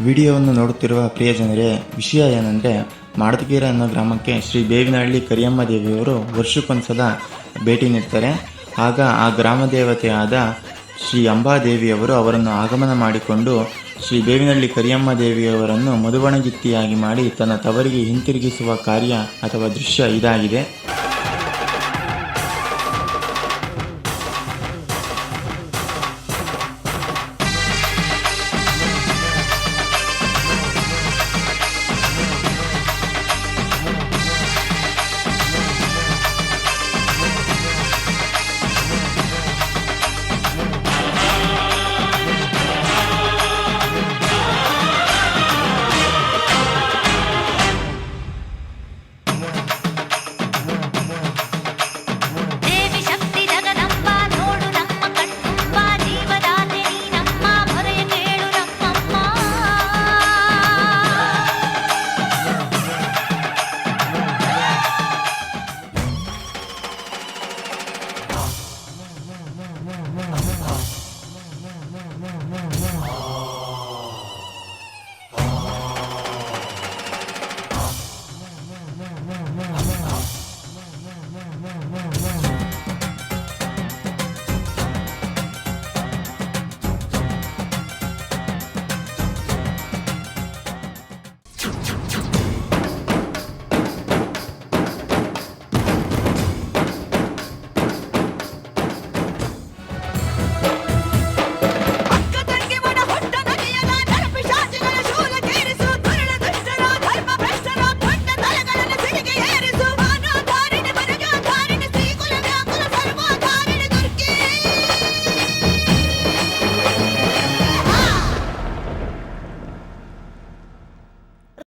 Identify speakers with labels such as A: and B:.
A: ವಿಡಿಯೋವನ್ನು ನೋಡುತ್ತಿರುವ ಪ್ರಿಯ ಜನರೇ, ವಿಷಯ ಏನೆಂದರೆ, ಮಾಡದಗೆರೆ ಅನ್ನೋ ಗ್ರಾಮಕ್ಕೆ ಶ್ರೀ ಬೇವಿನಹಳ್ಳಿ ಕರಿಯಮ್ಮ ದೇವಿಯವರು ವರ್ಷಕ್ಕೊಂದ್ಸಲ ಭೇಟಿ ನೀಡ್ತಾರೆ. ಆಗ ಆ ಗ್ರಾಮ ದೇವತೆಯಾದ ಶ್ರೀ ಅಂಬಾದೇವಿಯವರು ಅವರನ್ನು ಆಗಮನ ಮಾಡಿಕೊಂಡು ಶ್ರೀ ಬೇವಿನಹಳ್ಳಿ ಕರಿಯಮ್ಮ ದೇವಿಯವರನ್ನು ಮದುವಣಗಿತ್ತಿಯಾಗಿ ಮಾಡಿ ತನ್ನ ತವರಿಗೆ ಹಿಂತಿರುಗಿಸುವ ಕಾರ್ಯ ಅಥವಾ ದೃಶ್ಯ ಇದಾಗಿದೆ.